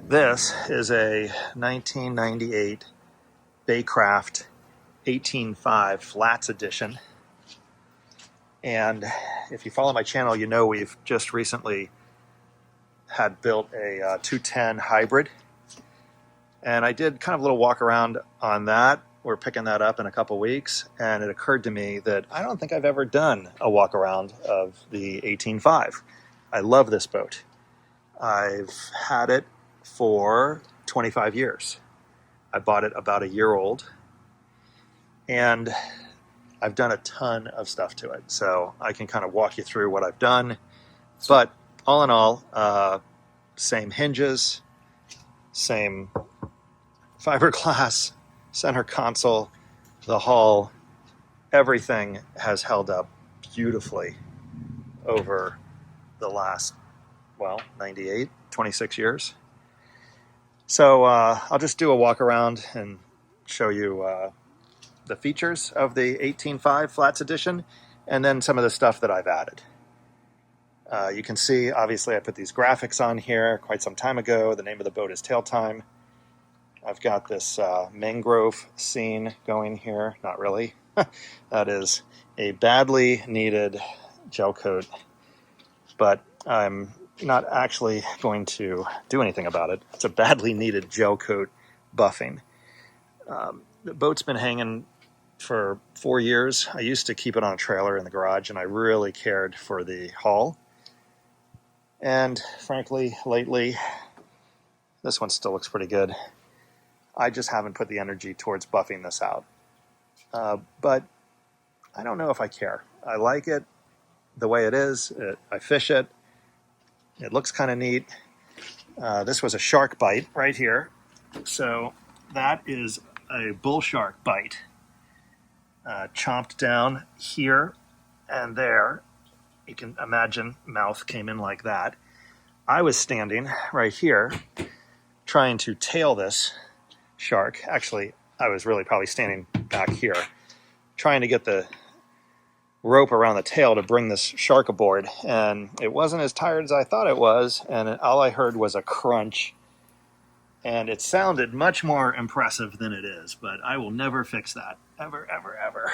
This is a 1998 Baycraft 18.5 Flats edition. And if you follow my channel, you know we've just recently had built a 210 hybrid. And I did kind of a little walk around on that. We're picking that up in a couple weeks. And it occurred to me that I don't think I've ever done a walk around of the 18.5. I love this boat. I've had it for 25 years. I bought it about a year old. And I've done a ton of stuff to it. So I can kind of walk you through what I've done. But all in all, same hinges, same fiberglass, center console, the hull, everything has held up beautifully over the last, 26 years. So I'll just do a walk around and show you the features of the 18.5 Flats Edition and then some of the stuff that I've added. You can see, obviously, I put these graphics on here quite some time ago. The name of the boat is Tail Time. I've got this mangrove scene going here. Not really. That is a badly needed gel coat, but I'm not actually going to do anything about it. It's a badly needed gel coat buffing. The boat's been hanging for 4 years. I used to keep it on a trailer in the garage, and I really cared for the hull. And frankly, lately, this one still looks pretty good. I just haven't put the energy towards buffing this out. But I don't know if I care. I like it the way it is. I fish it. It looks kind of neat. This was a shark bite right here. So that is a bull shark bite. Chomped down here and there. You can imagine mouth came in like that. I was standing right here trying to tail this shark. Actually, I was really probably standing back here trying to get the rope around the tail to bring this shark aboard. And it wasn't as tired as I thought it was. And all I heard was a crunch. And it sounded much more impressive than it is. But I will never fix that. Ever, ever, ever.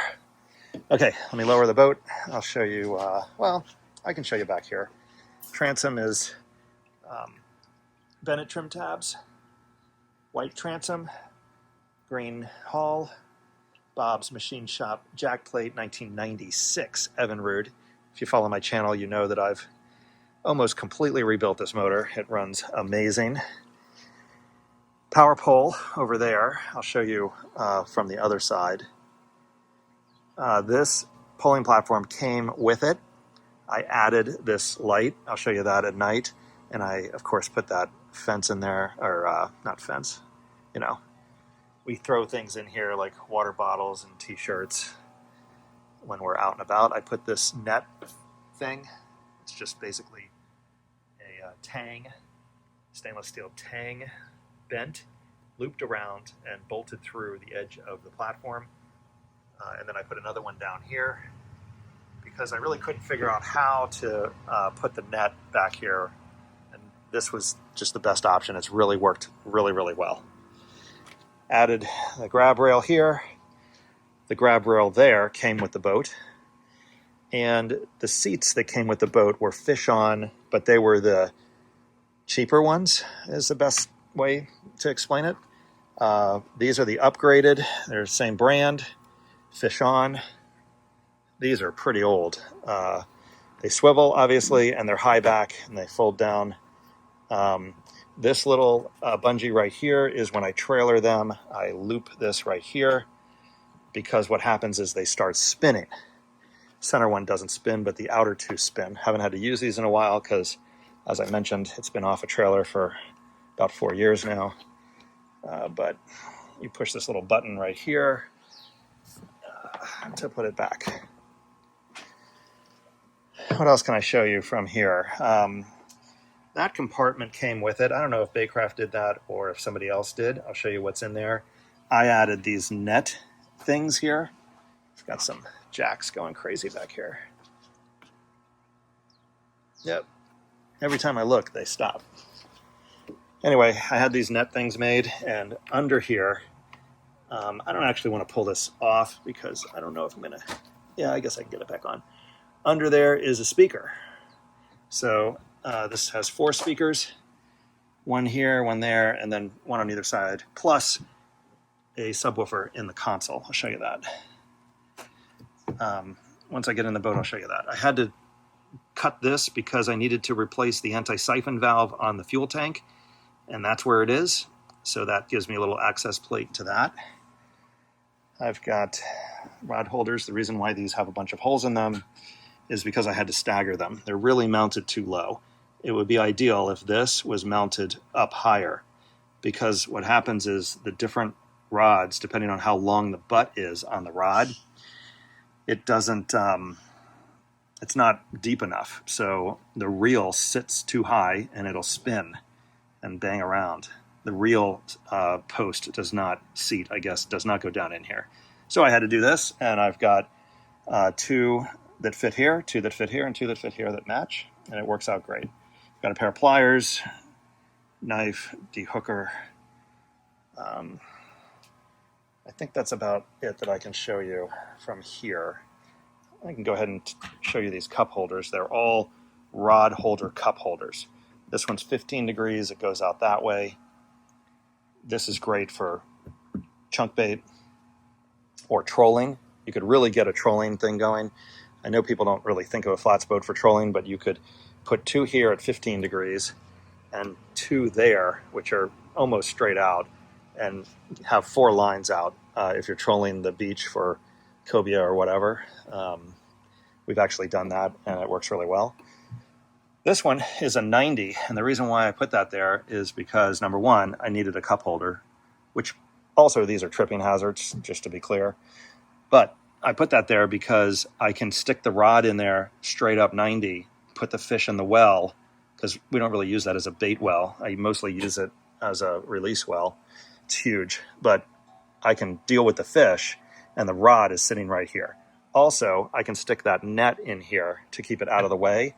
Okay, let me lower the boat. I'll show you, I can show you back here. Transom is Bennett trim tabs, white transom, green hull, Bob's Machine Shop jack plate, 1996 Evinrude. If you follow my channel, you know that I've almost completely rebuilt this motor. It runs amazing. Power pole over there. I'll show you from the other side. This polling platform came with it. I added this light. I'll show you that at night. And I, of course, put that fence in there, or not fence, we throw things in here like water bottles and t-shirts when we're out and about. I put this net thing. It's just basically a tang, stainless steel tang, bent, looped around, and bolted through the edge of the platform. And then I put another one down here because I really couldn't figure out how to put the net back here. And this was just the best option. It's really worked really, really well. Added the grab rail here. The grab rail there came with the boat. And the seats that came with the boat were fish-on, but they were the cheaper ones, is the best way to explain it. These are the upgraded. They're the same brand, fish-on. These are pretty old. They swivel, obviously, and they're high back, and they fold down. This little bungee right here is when I trailer them. I loop this right here because what happens is they start spinning. Center one doesn't spin, but the outer two spin. Haven't had to use these in a while because, as I mentioned, it's been off a trailer for about 4 years now. But you push this little button right here to put it back. What else can I show you from here? That compartment came with it. I don't know if Baycraft did that or if somebody else did. I'll show you what's in there. I added these net things here. I've got some jacks going crazy back here. Yep. Every time I look, they stop. Anyway, I had these net things made, and under here, I don't actually want to pull this off because I don't know if I'm gonna, yeah, I guess I can get it back on. Under there is a speaker. So this has 4 speakers, one here, one there, and then one on either side, plus a subwoofer in the console. I'll show you that. Once I get in the boat, I'll show you that. I had to cut this because I needed to replace the anti-siphon valve on the fuel tank, and that's where it is. So that gives me a little access plate to that. I've got rod holders. The reason why these have a bunch of holes in them is because I had to stagger them. They're really mounted too low. It would be ideal if this was mounted up higher, because what happens is the different rods, depending on how long the butt is on the rod, it doesn't, it's not deep enough. So the reel sits too high and it'll spin and bang around. The reel post does not seat, I guess, does not go down in here. So I had to do this, and I've got 2 that fit here, 2 that fit here, and 2 that fit here that match, and it works out great. I've got a pair of pliers, knife, dehooker. I think that's about it that I can show you from here. I can go ahead and show you these cup holders. They're all rod holder cup holders. This one's 15 degrees. It goes out that way. This is great for chunk bait or trolling. You could really get a trolling thing going. I know people don't really think of a flats boat for trolling, but you could put 2 here at 15 degrees and 2 there, which are almost straight out, and have 4 lines out if you're trolling the beach for cobia or whatever. We've actually done that, and it works really well. This one is a 90, and the reason why I put that there is because, number one, I needed a cup holder, which also these are tripping hazards, just to be clear. But I put that there because I can stick the rod in there straight up 90, put the fish in the well, because we don't really use that as a bait well. I mostly use it as a release well. It's huge, but I can deal with the fish, and the rod is sitting right here. Also, I can stick that net in here to keep it out of the way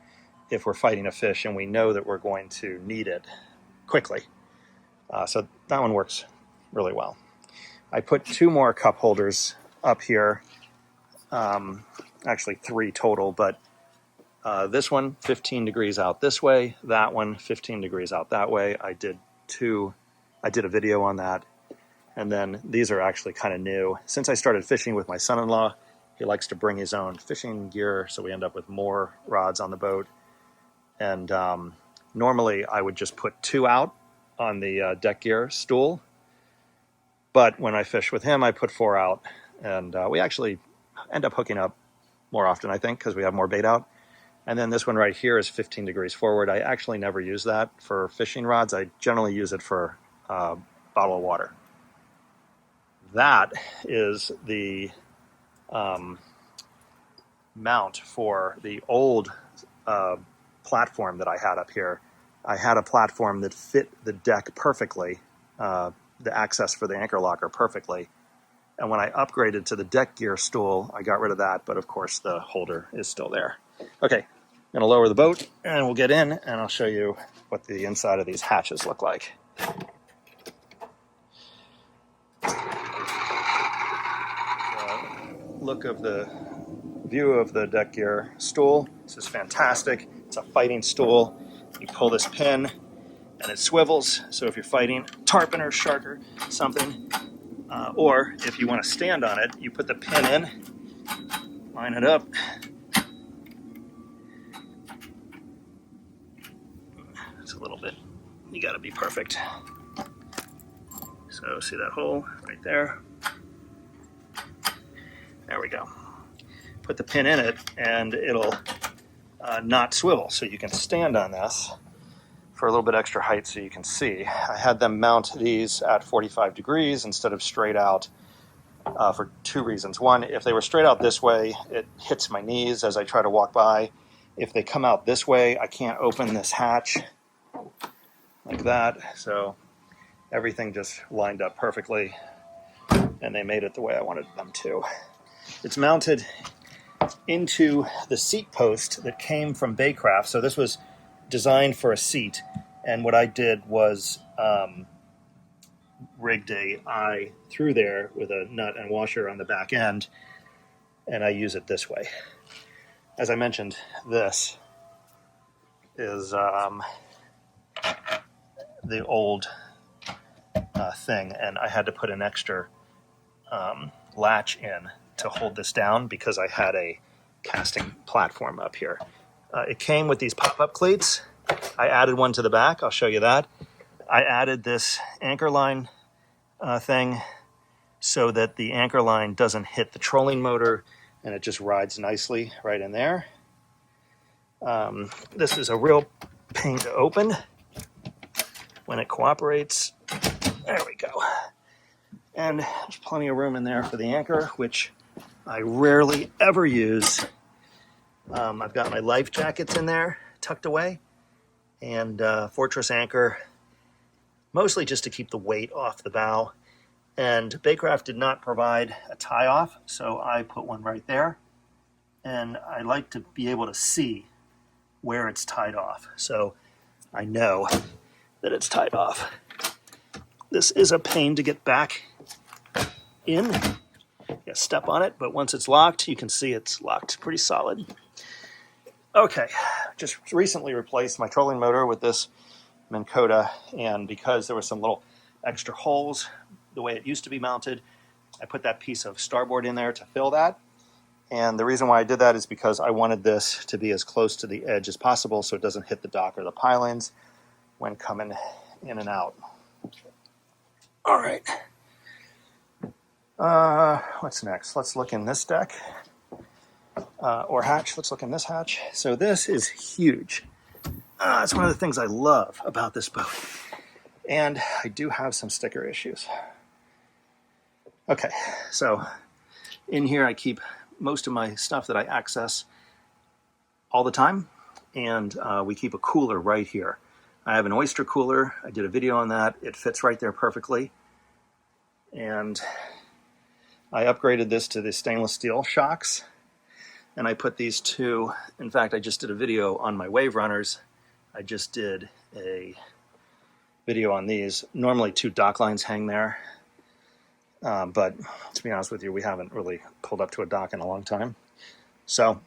if we're fighting a fish and we know that we're going to need it quickly. So that one works really well. I put 2 more cup holders up here, actually 3 total, but this one 15 degrees out this way, that one 15 degrees out that way. I did a video on that. And then these are actually kind of new. Since I started fishing with my son-in-law, he likes to bring his own fishing gear, so we end up with more rods on the boat. And normally I would just put 2 out on the deck gear stool. But when I fish with him, I put 4 out. And we actually end up hooking up more often, I think, because we have more bait out. And then this one right here is 15 degrees forward. I actually never use that for fishing rods. I generally use it for bottle of water. That is the mount for the old platform that I had up here. I had a platform that fit the deck perfectly, the access for the anchor locker perfectly. And when I upgraded to the deck gear stool, I got rid of that, but of course the holder is still there. Okay, I'm gonna lower the boat and we'll get in and I'll show you what the inside of these hatches look like. Look of the view of the deck gear stool. This is fantastic. It's a fighting stool. You pull this pin and it swivels. So if you're fighting tarpon or shark or something, or if you want to stand on it, you put the pin in, line it up. It's a little bit, you got to be perfect. So see that hole right there? There we go. Put the pin in it and it'll not swivel. So you can stand on this for a little bit extra height so you can see. I had them mount these at 45 degrees instead of straight out for 2 reasons. One, if they were straight out this way, it hits my knees as I try to walk by. If they come out this way, I can't open this hatch like that. So everything just lined up perfectly and they made it the way I wanted them to. It's mounted into the seat post that came from Baycraft. So this was designed for a seat, And what I did was rigged a eye through there with a nut and washer on the back end, and I use it this way. As I mentioned, this is the old thing, and I had to put an extra latch in to hold this down because I had a casting platform up here. It came with these pop-up cleats. I added one to the back. I'll show you that. I added this anchor line thing so that the anchor line doesn't hit the trolling motor, and it just rides nicely right in there. This is a real pain to open when it cooperates. There we go. And there's plenty of room in there for the anchor, which I rarely ever use. I've got my life jackets in there tucked away, and Fortress anchor, mostly just to keep the weight off the bow. And Baycraft did not provide a tie-off, so I put one right there. And I like to be able to see where it's tied off, so I know that it's tied off. This is a pain to get back in. You step on it, but once it's locked, you can see it's locked pretty solid. Okay, just recently replaced my trolling motor with this Minn Kota, and because there were some little extra holes the way it used to be mounted, I put that piece of starboard in there to fill that. And the reason why I did that is because I wanted this to be as close to the edge as possible so it doesn't hit the dock or the pilings when coming in and out. All right. What's next? Let's look in this deck. Or hatch. Let's look in this hatch. So this is huge. It's one of the things I love about this boat. And I do have some sticker issues. Okay, so in here I keep most of my stuff that I access all the time, and we keep a cooler right here. I have an oyster cooler. I did a video on that. It fits right there perfectly. And I upgraded this to the stainless steel shocks, and I put these two, in fact, I just did a video on my wave runners. I just did a video on these. Normally 2 dock lines hang there, but to be honest with you, we haven't really pulled up to a dock in a long time. So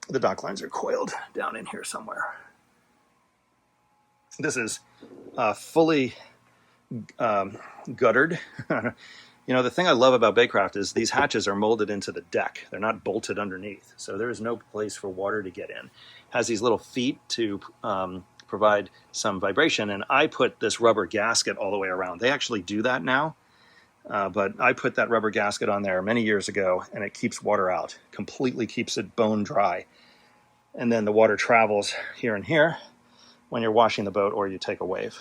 the dock lines are coiled down in here somewhere. This is fully guttered. You know, the thing I love about Baycraft is these hatches are molded into the deck. They're not bolted underneath, so there is no place for water to get in. It has these little feet to provide some vibration, and I put this rubber gasket all the way around. They actually do that now, but I put that rubber gasket on there many years ago, and it keeps water out, completely keeps it bone dry. And then the water travels here and here when you're washing the boat or you take a wave.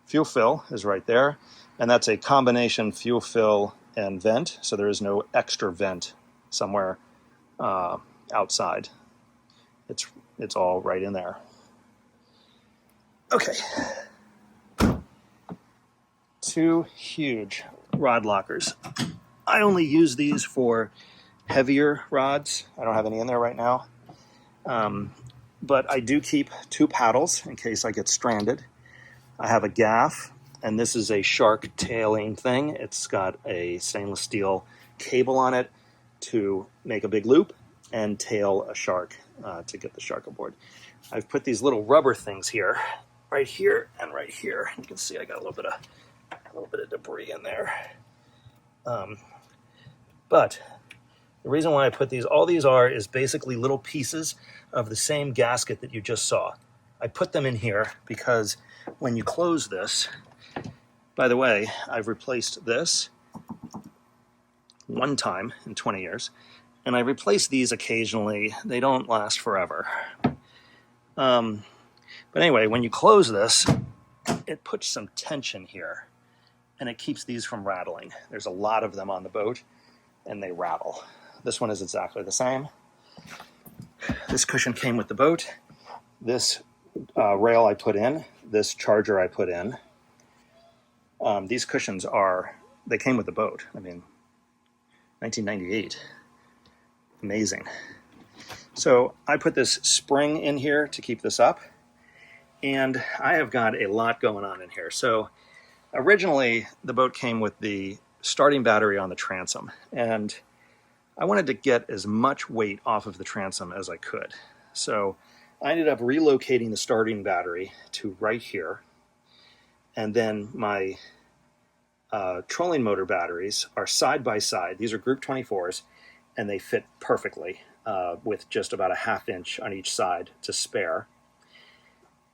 Fuel fill is right there, and that's a combination fuel fill and vent, so there is no extra vent somewhere outside. It's all right in there. Okay. 2 huge rod lockers. I only use these for heavier rods. I don't have any in there right now. But I do keep 2 paddles in case I get stranded. I have a gaff, and this is a shark tailing thing. It's got a stainless steel cable on it to make a big loop and tail a shark to get the shark aboard. I've put these little rubber things here, right here and right here. You can see I got a little bit of debris in there. But the reason why I put these, all these are, is basically little pieces of the same gasket that you just saw. I put them in here because when you close this, by the way, I've replaced this one time in 20 years, and I replace these occasionally. They don't last forever. But anyway, when you close this, it puts some tension here, and it keeps these from rattling. There's a lot of them on the boat, and they rattle. This one is exactly the same. This cushion came with the boat. This rail I put in. This charger I put in. These cushions they came with the boat. I mean, 1998. Amazing. So I put this spring in here to keep this up. And I have got a lot going on in here. So originally, the boat came with the starting battery on the transom, and I wanted to get as much weight off of the transom as I could. So I ended up relocating the starting battery to right here, and then my trolling motor batteries are side by side. These are Group 24s, and they fit perfectly with just about a 1/2 inch on each side to spare.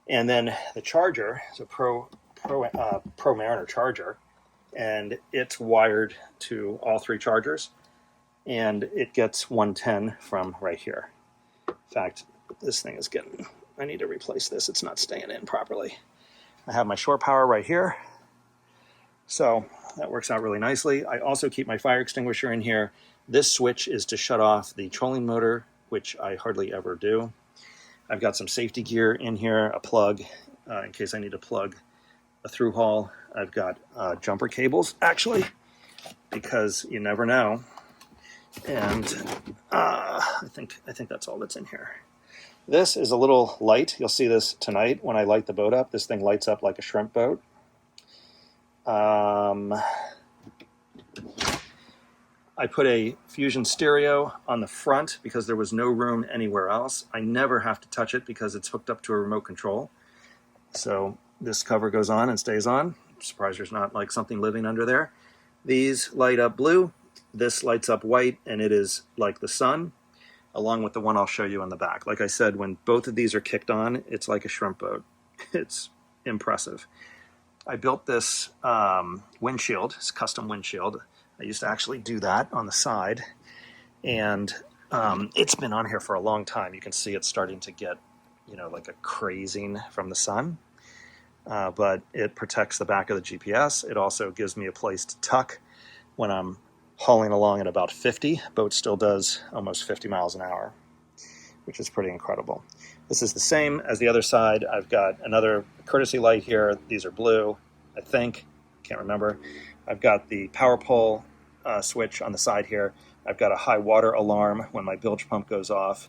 And then the charger is a Pro Mariner charger, and it's wired to all 3 chargers, and it gets 110 from right here. In fact, this thing is getting, I need to replace this. It's not staying in properly. I have my shore power right here, so that works out really nicely. I also keep my fire extinguisher in here. This switch is to shut off the trolling motor, which I hardly ever do. I've got some safety gear in here, a plug in case I need to plug a through haul. I've got jumper cables, actually, because you never know. And I think that's all that's in here. This is a little light. You'll see this tonight when I light the boat up. This thing lights up like a shrimp boat. I put a Fusion stereo on the front because there was no room anywhere else. I never have to touch it because it's hooked up to a remote control. So this cover goes on and stays on. I'm surprised there's not like something living under there. These light up blue. This lights up white, and it is like the sun, along with the one I'll show you on the back. Like I said, when both of these are kicked on, it's like a shrimp boat. It's impressive. I built this windshield, this custom windshield. I used to actually do that on the side, and it's been on here for a long time. You can see it's starting to get, like a crazing from the sun, but it protects the back of the GPS. It also gives me a place to tuck when I'm hauling along at about 50. Boat still does almost 50 miles an hour, which is pretty incredible. This is the same as the other side. I've got another courtesy light here. These are blue, I think. Can't remember. I've got the power pole switch on the side here. I've got a high water alarm when my bilge pump goes off.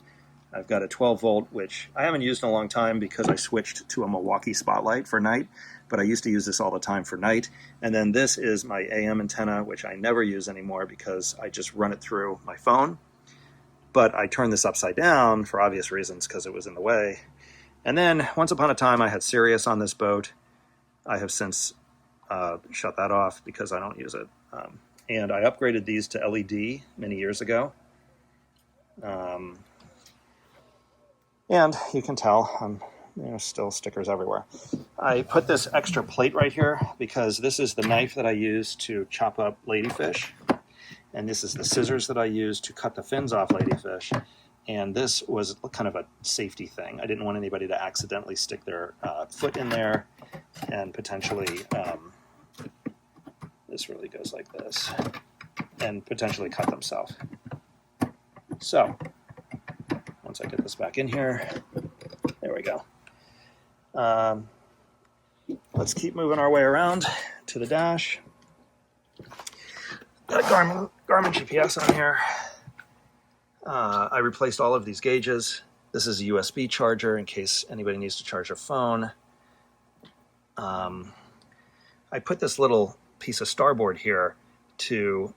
I've got a 12 volt, which I haven't used in a long time because I switched to a Milwaukee spotlight for night, but I used to use this all the time for night. And then this is my AM antenna, which I never use anymore because I just run it through my phone. But I turned this upside down for obvious reasons because it was in the way. And then once upon a time I had Sirius on this boat. I have since shut that off because I don't use it. And I upgraded these to LED many years ago. And you can tell, still stickers everywhere. I put this extra plate right here because this is the knife that I use to chop up ladyfish. And this is the scissors that I use to cut the fins off ladyfish. And this was kind of a safety thing. I didn't want anybody to accidentally stick their foot in there and potentially, this really goes like this, and potentially cut themselves. So, once I get this back in here, there we go. Let's keep moving our way around to the dash. Got a Garmin GPS on here. I replaced all of these gauges. This is a USB charger in case anybody needs to charge their phone. I put this little piece of starboard here to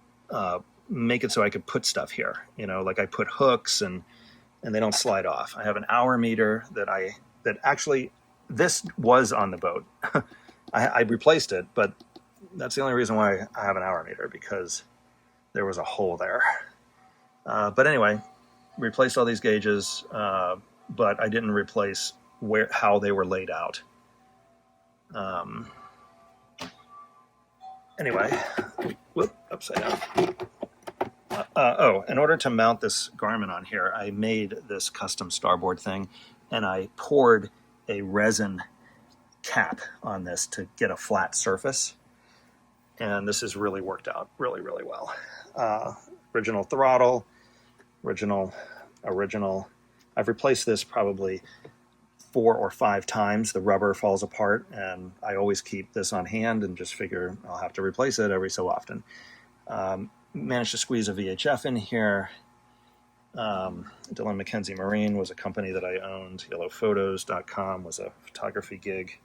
make it so I could put stuff here. Like I put hooks and they don't slide off. I have an hour meter that actually, this was on the boat. I replaced it, but that's the only reason why I have an hour meter, because there was a hole there. But anyway, replaced all these gauges, but I didn't replace how they were laid out. Anyway, whoop, upside down. In order to mount this Garmin on here, I made this custom starboard thing, and I poured a resin cap on this to get a flat surface. And this has really worked out really, really well. Original throttle, original. I've replaced this probably 4 or 5 times. The rubber falls apart, and I always keep this on hand and just figure I'll have to replace it every so often. Managed to squeeze a VHF in here, Dylan McKenzie Marine was a company that I owned. YellowPhotos.com was a photography gig.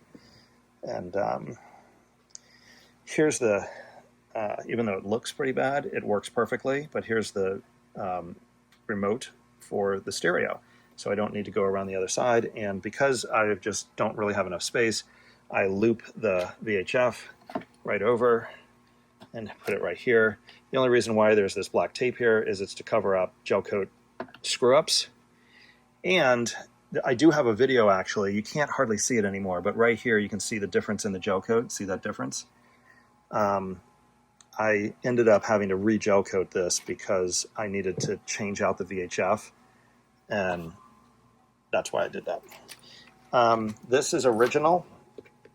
And here's the, even though it looks pretty bad, it works perfectly, but here's the remote for the stereo. So I don't need to go around the other side. And because I just don't really have enough space, I loop the VHF right over and put it right here. The only reason why there's this black tape here is it's to cover up gel coat screw-ups. And I do have a video, actually. You can't hardly see it anymore, but right here you can see the difference in the gel coat. See that difference? I ended up having to re-gel coat this because I needed to change out the VHF, and that's why I did that. This is original,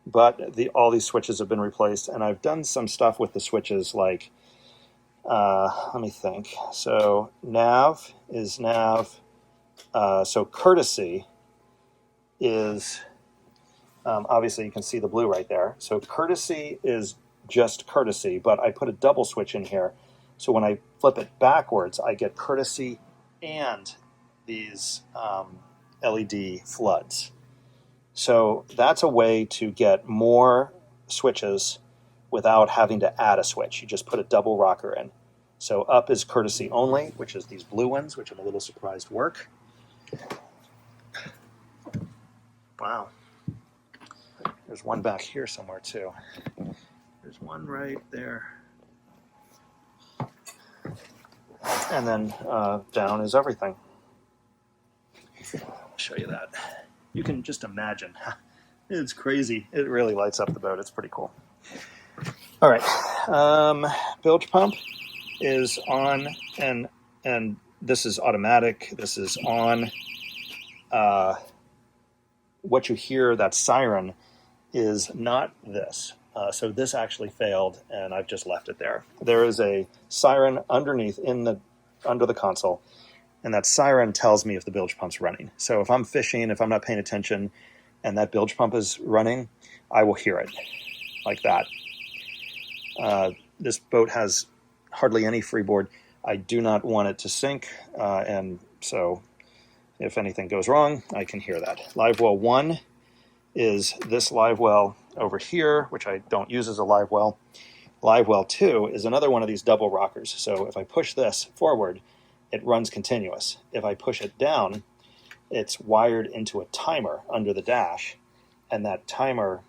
but all these switches have been replaced, and I've done some stuff with the switches like, let me think. So nav is nav. So courtesy is, obviously you can see the blue right there. So courtesy is just courtesy, but I put a double switch in here. So when I flip it backwards, I get courtesy and these LED floods. So that's a way to get more switches without having to add a switch. You just put a double rocker in. So up is courtesy only, which is these blue ones, which I'm a little surprised work. Wow. There's one back here somewhere too. There's one right there. And then down is everything. I'll show you that. You can just imagine. It's crazy. It really lights up the boat. It's pretty cool. All right. Bilge pump is on, and this is automatic. This is on. What you hear, that siren, is not this. So this actually failed, and I've just left it there. There is a siren underneath under the console, and that siren tells me if the bilge pump's running. So if I'm fishing, if I'm not paying attention, and that bilge pump is running, I will hear it like that. This boat has hardly any freeboard. I do not want it to sink, and so if anything goes wrong, I can hear that. Live well 1 is this live well over here, which I don't use as a live well. Live well 2 is another one of these double rockers. So if I push this forward, it runs continuous. If I push it down, it's wired into a timer under the dash, and that timer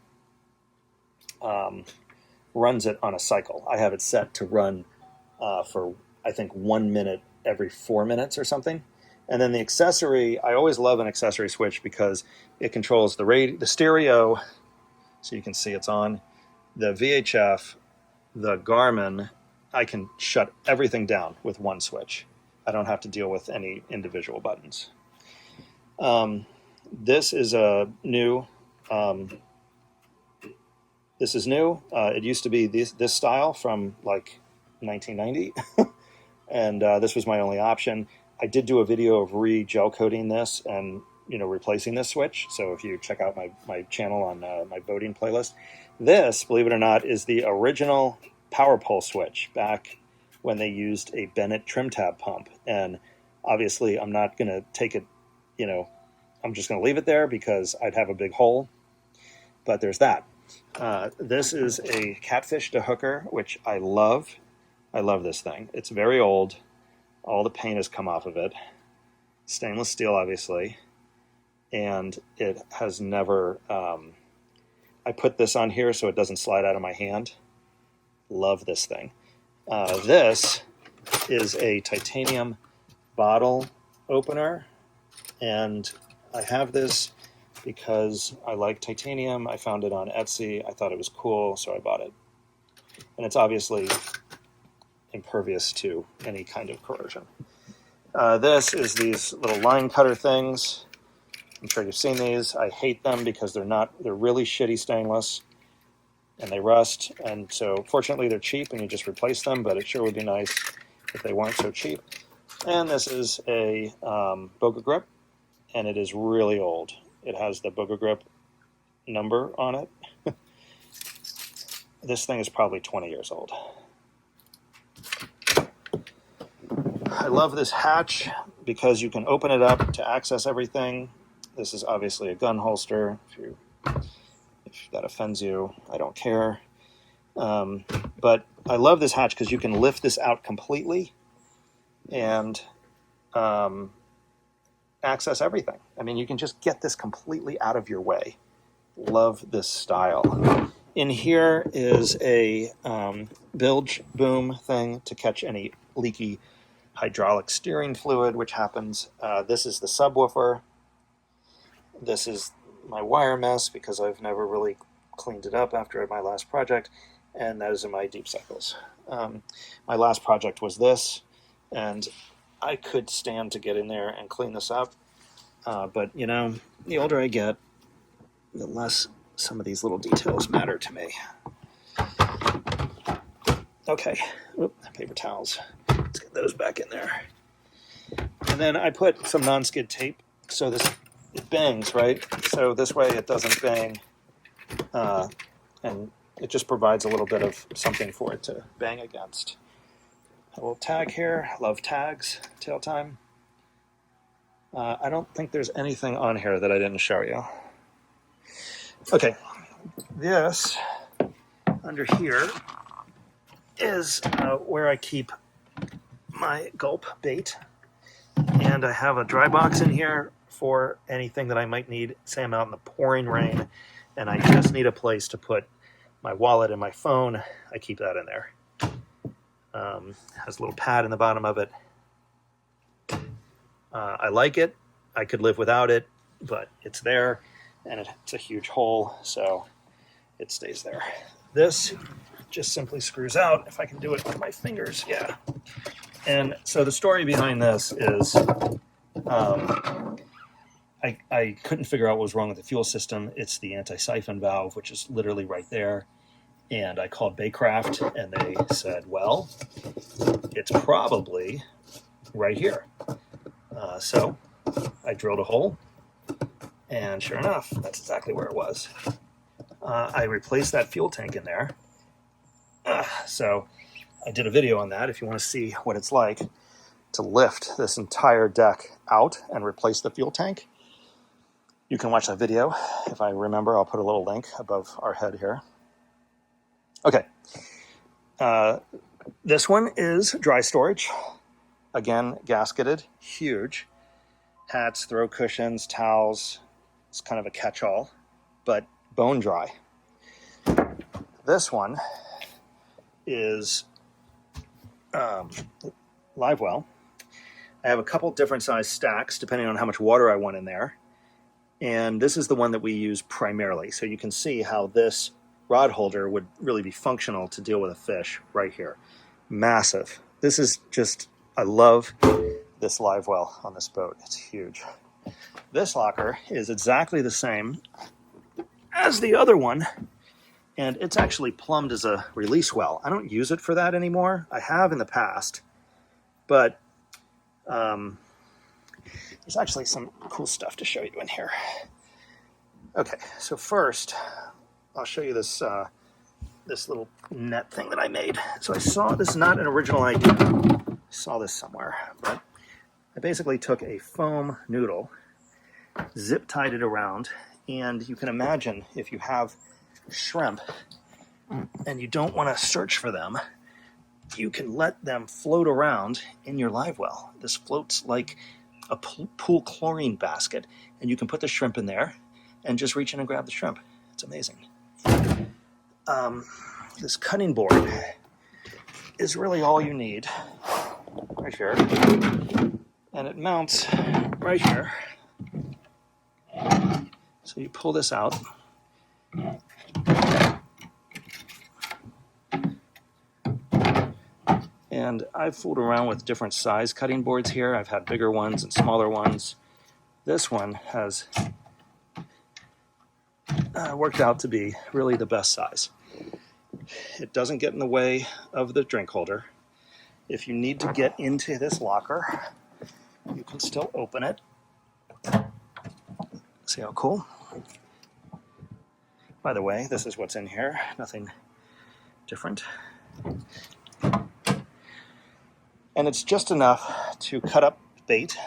runs it on a cycle. I have it set to run for, I think, 1 minute every 4 minutes or something. And then the accessory, I always love an accessory switch because it controls the stereo, so you can see it's on, the VHF, the Garmin. I can shut everything down with one switch. I don't have to deal with any individual buttons. This is a new. This is new. It used to be this style from like 1990, and this was my only option. I did do a video of re-gel coating this and replacing this switch. So if you check out my channel on my boating playlist, this, believe it or not, is the original power pole switch back when they used a Bennett trim tab pump. And obviously I'm not going to take it, I'm just going to leave it there because I'd have a big hole. But there's that. This is a catfish to hooker, which I love. I love this thing. It's very old. All the paint has come off of it. Stainless steel, obviously. And it has never... I put this on here so it doesn't slide out of my hand. Love this thing. This is a titanium bottle opener. And I have this because I like titanium. I found it on Etsy. I thought it was cool, so I bought it. And it's obviously impervious to any kind of corrosion. This is these little line cutter things. I'm sure you've seen these. I hate them because they're really shitty stainless and they rust. And so fortunately they're cheap and you just replace them, but it sure would be nice if they weren't so cheap. And this is a Boga grip, and it is really old. It has the Boga grip number on it. This thing is probably 20 years old. I love this hatch because you can open it up to access everything. This is obviously a gun holster. If that offends you, I don't care. But I love this hatch because you can lift this out completely and access everything. I mean, you can just get this completely out of your way. Love this style. In here is a bilge boom thing to catch any leaky hydraulic steering fluid, which happens. This is the subwoofer. This is my wire mess because I've never really cleaned it up after my last project, and those are my deep cycles. My last project was this, and I could stand to get in there and clean this up, but you know, the older I get, the less some of these little details matter to me. Okay, paper towels. Let's get those back in there. And then I put some non-skid tape so it bangs, right? So this way it doesn't bang, and it just provides a little bit of something for it to bang against. A little tag here. I love tags. Tail time. I don't think there's anything on here that I didn't show you. Okay, this under here is where I keep my gulp bait, and I have a dry box in here for anything that I might need. Say I'm out in the pouring rain and I just need a place to put my wallet and my phone. I keep that in there. Has a little pad in the bottom of it. I like it. I could live without it, but it's there, and it's a huge hole, so it stays there. This just simply screws out. If I can do it with my fingers, yeah. And so the story behind this is I couldn't figure out what was wrong with the fuel system. It's the anti-siphon valve, which is literally right there. And I called Baycraft, and they said, well, it's probably right here. So I drilled a hole, and sure enough, that's exactly where it was. I replaced that fuel tank in there. So I did a video on that if you want to see what it's like to lift this entire deck out and replace the fuel tank. You can watch that video. If I remember, I'll put a little link above our head here. Okay. This one is dry storage. Again, gasketed, huge. Hats, throw cushions, towels. It's kind of a catch-all, but bone dry. This one is live well. I have a couple different size stacks depending on how much water I want in there. And this is the one that we use primarily. So you can see how this rod holder would really be functional to deal with a fish right here. Massive. This is just, I love this live well on this boat. It's huge. This locker is exactly the same as the other one, and it's actually plumbed as a release well. I don't use it for that anymore. I have in the past, but there's actually some cool stuff to show you in here. Okay, so first, I'll show you this this little net thing that I made. So I saw, this is not an original idea. I saw this somewhere, but I basically took a foam noodle, zip tied it around, and you can imagine if you have shrimp and you don't want to search for them, you can let them float around in your live well. This floats like a pool chlorine basket, and you can put the shrimp in there and just reach in and grab the shrimp. It's amazing. This cutting board is really all you need right here, and it mounts right here. So you pull this out, and I've fooled around with different size cutting boards here. I've had bigger ones and smaller ones. This one has worked out to be really the best size. It doesn't get in the way of the drink holder. If you need to get into this locker, you can still open it. See how cool? By the way, this is what's in here. Nothing different. And it's just enough to cut up bait.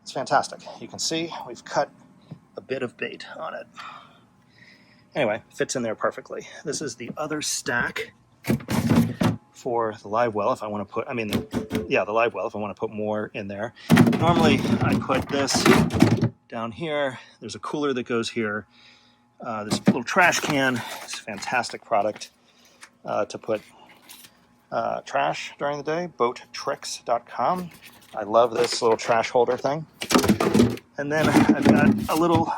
It's fantastic. You can see we've cut a bit of bait on it. Anyway, fits in there perfectly. This is the other stack for the live well if I want to put, the live well if I want to put more in there. Normally I put this down here. There's a cooler that goes here. This little trash can is a fantastic product to put trash during the day, boattricks.com. I love this little trash holder thing. And then I've got a little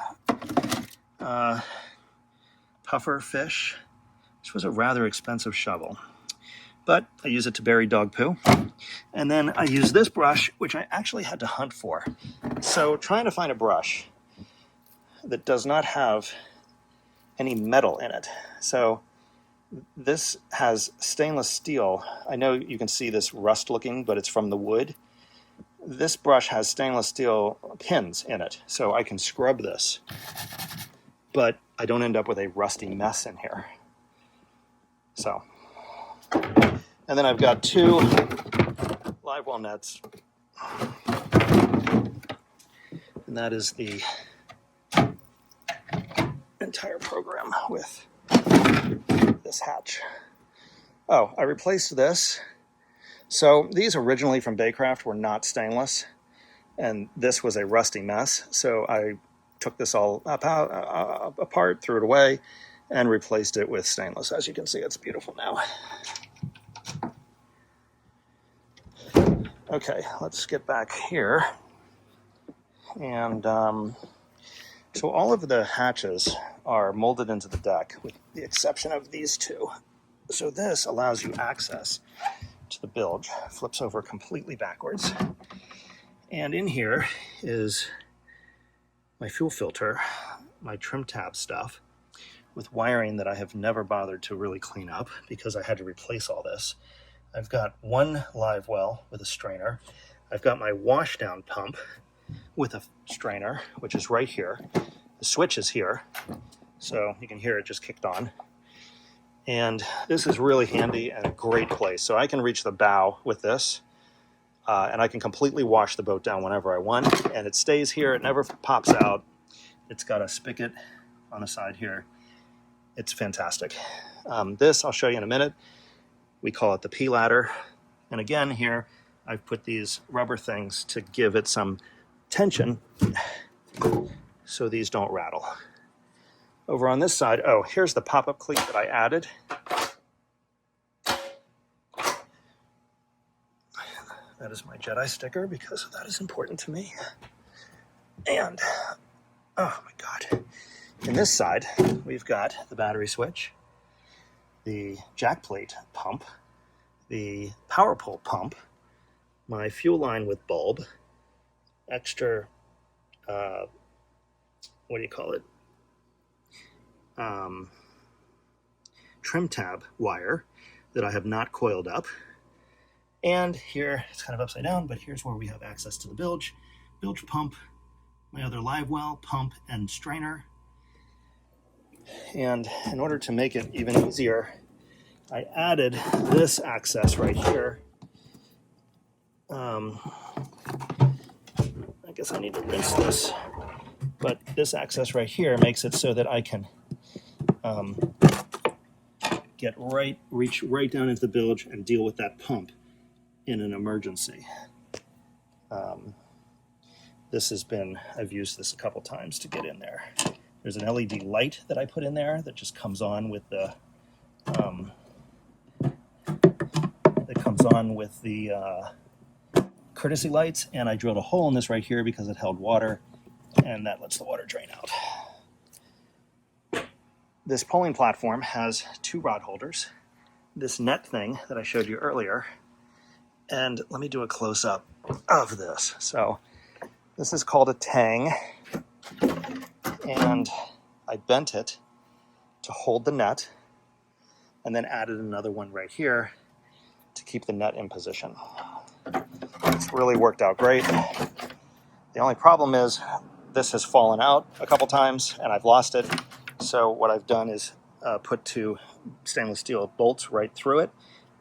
puffer fish. This was a rather expensive shovel, but I use it to bury dog poo. And then I use this brush, which I actually had to hunt for. So trying to find a brush that does not have any metal in it. So this has stainless steel. I know you can see this rust looking, but it's from the wood. This brush has stainless steel pins in it, so I can scrub this, but I don't end up with a rusty mess in here. So, and then I've got 2 live well nets, and that is the entire program with this hatch. Oh, I replaced this. So these originally from Baycraft were not stainless, and this was a rusty mess. So I took this all apart, threw it away, and replaced it with stainless. As you can see, it's beautiful now. Okay, let's get back here. And so all of the hatches are molded into the deck, with the exception of these 2. So this allows you access to the bilge, flips over completely backwards. And in here is my fuel filter, my trim tab stuff, with wiring that I have never bothered to really clean up because I had to replace all this. I've got 1 live well with a strainer. I've got my washdown pump with a strainer, which is right here. The switch is here, so you can hear it just kicked on. And this is really handy and a great place. So I can reach the bow with this, and I can completely wash the boat down whenever I want. And it stays here. It never pops out. It's got a spigot on the side here. It's fantastic. This I'll show you in a minute. We call it the P-ladder. And again, here I've put these rubber things to give it some tension so these don't rattle. Over on this side, oh, here's the pop-up cleat that I added. That is my Jedi sticker because that is important to me. And, oh my God. In this side, we've got the battery switch, the jack plate pump, the power pole pump, my fuel line with bulb, extra, trim tab wire that I have not coiled up. And here, it's kind of upside down, but here's where we have access to the bilge pump, my other live well pump and strainer. And in order to make it even easier, I added this access right here. I guess I need to rinse this, but this access right here makes it so that I can reach right down into the bilge and deal with that pump in an emergency. I've used this a couple times to get in there. There's an LED light that I put in there that just comes on with the courtesy lights, and I drilled a hole in this right here because it held water, and that lets the water drain out. This poling platform has 2 rod holders, this net thing that I showed you earlier, and let me do a close-up of this. So this is called a tang, and I bent it to hold the net, and then added another one right here to keep the net in position. It's really worked out great. The only problem is this has fallen out a couple times and I've lost it. So what I've done is put 2 stainless steel bolts right through it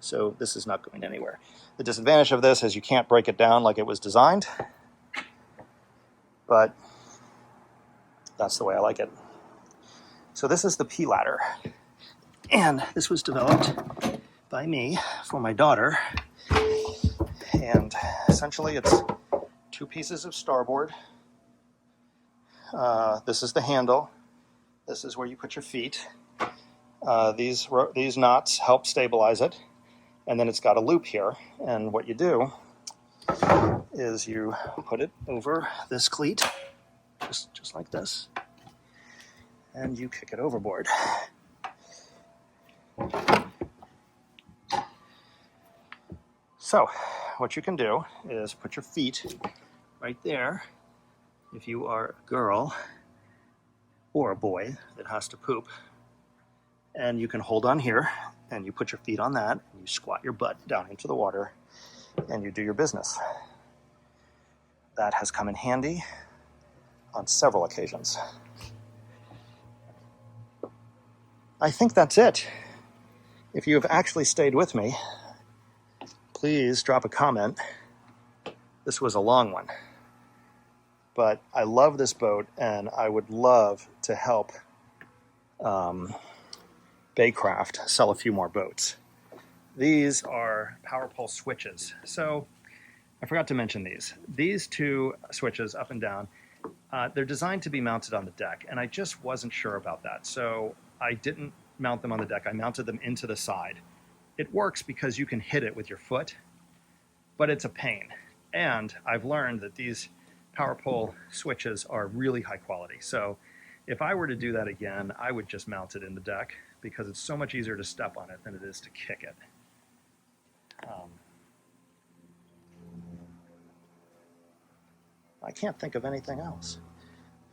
So this is not going anywhere. The disadvantage of this is you can't break it down like it was designed, but that's the way I like it. So this is the P ladder, and this was developed by me for my daughter. And essentially it's 2 pieces of starboard. This is the handle. This is where you put your feet. These knots help stabilize it. And then it's got a loop here. And what you do is you put it over this cleat, just like this, and you kick it overboard. So what you can do is put your feet right there if you are a girl or a boy that has to poop. And you can hold on here, and you put your feet on that, and you squat your butt down into the water, and you do your business. That has come in handy on several occasions. I think that's it. If you have actually stayed with me, please drop a comment. This was a long one, but I love this boat, and I would love to help Baycraft sell a few more boats. These are power pole switches. So I forgot to mention these. These 2 switches up and down, they're designed to be mounted on the deck, and I just wasn't sure about that. So I didn't mount them on the deck. I mounted them into the side. It works because you can hit it with your foot, but it's a pain. And I've learned that these power pole switches are really high quality. So if I were to do that again, I would just mount it in the deck because it's so much easier to step on it than it is to kick it. I can't think of anything else.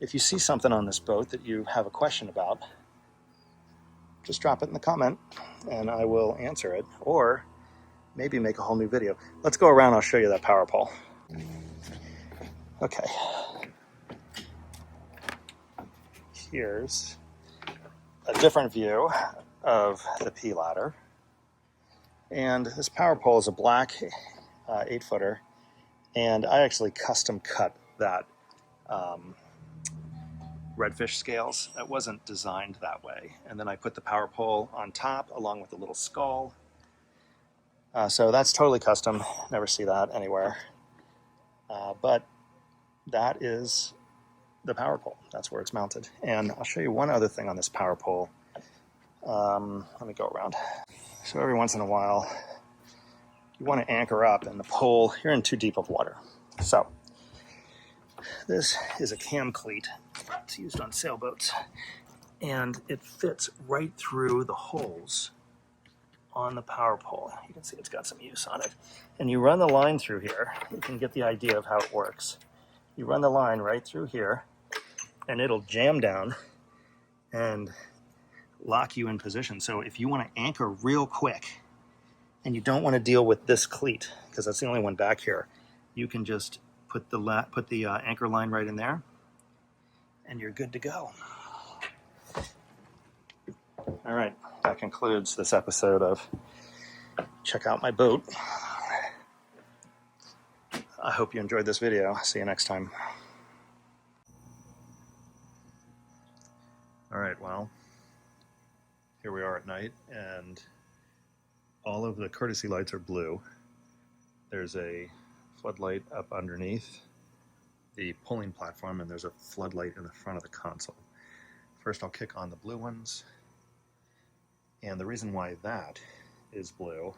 If you see something on this boat that you have a question about, just drop it in the comment and I will answer it, or maybe make a whole new video. Let's go around, I'll show you that power pole. Okay. Here's a different view of the P ladder. And this power pole is a black 8-footer, and I actually custom cut that redfish scales. That wasn't designed that way. And then I put the power pole on top along with a little skull. So that's totally custom. Never see that anywhere. But that is the power pole. That's where it's mounted. And I'll show you one other thing on this power pole. Let me go around. So every once in a while, you want to anchor up, and the pole, you're in too deep of water. So this is a cam cleat. It's used on sailboats, and it fits right through the holes on the power pole. You can see it's got some use on it. And you run the line through here. You can get the idea of how it works. You run the line right through here, and it'll jam down and lock you in position. So if you want to anchor real quick and you don't want to deal with this cleat, because that's the only one back here, you can just put the anchor line right in there and you're good to go. All right, that concludes this episode of Check Out My Boat. I hope you enjoyed this video. See you next time. All right, well, here we are at night, and all of the courtesy lights are blue. There's a floodlight up underneath the pulling platform, and there's a floodlight in the front of the console. First, I'll kick on the blue ones. And the reason why that is blue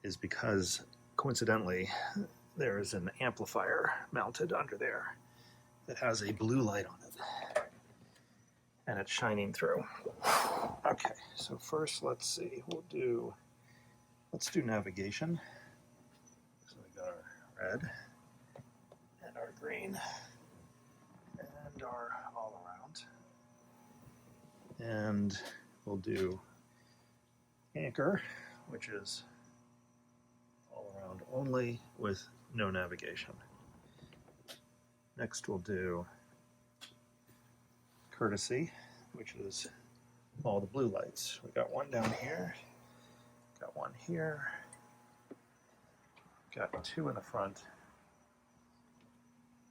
is because, coincidentally, there is an amplifier mounted under there that has a blue light on it. And it's shining through. Okay, so first let's see, let's do navigation. So we got our red and our green and our all around. And we'll do anchor, which is all around only with no navigation. Next we'll do courtesy, which is all the blue lights. We got one down here, Got one here. Got two in the front.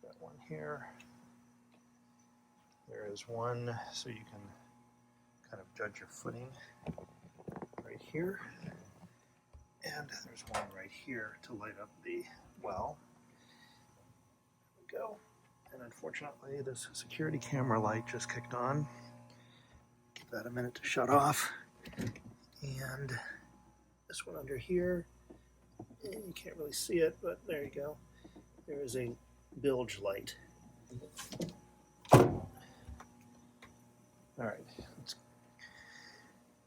Got one here. There is one so you can kind of judge your footing right here. And there's one right here to light up the well. There we go. And unfortunately, this security camera light just kicked on. Give that a minute to shut off. And this one under here, you can't really see it, but there you go. There is a bilge light. All right, let's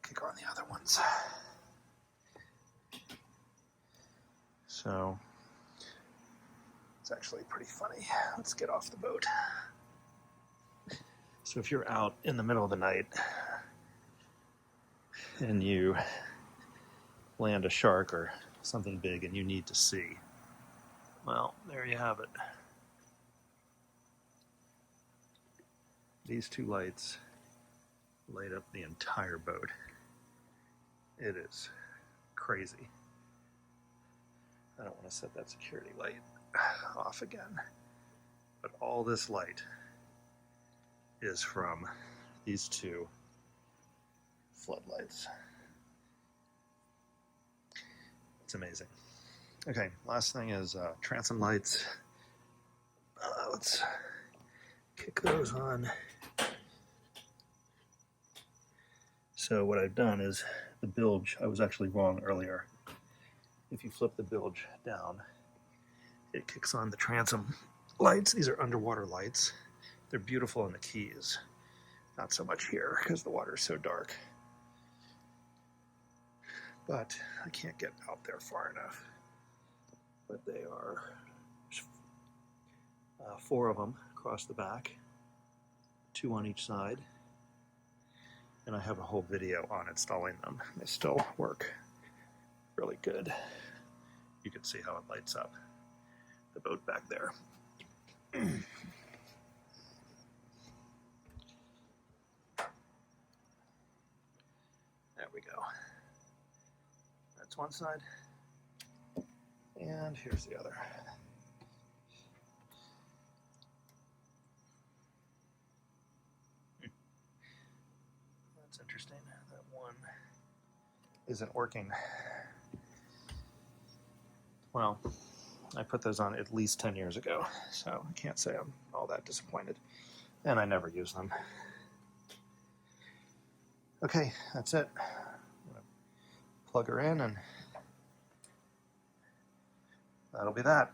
kick on the other ones. So it's actually pretty funny. Let's get off the boat. So if you're out in the middle of the night and you land a shark or something big and you need to see, well, there you have it. These two lights light up the entire boat. It is crazy. I don't want to set that security light off again, but all this light is from these two floodlights. It's amazing. Okay, last thing is transom lights. Let's kick those on. So what I've done is the bilge, I was actually wrong earlier. If you flip the bilge down, it kicks on the transom lights. These are underwater lights. They're beautiful in the Keys. Not so much here because the water is so dark. But I can't get out there far enough. But they are 4 of them across the back, 2 on each side. And I have a whole video on installing them. They still work really good. You can see how it lights up the boat back there. There we go. That's one side. And here's the other. That's interesting. That one isn't working. Well, I put those on at least 10 years ago, so I can't say I'm all that disappointed. And I never use them. Okay, that's it. I'm gonna plug her in and that'll be that.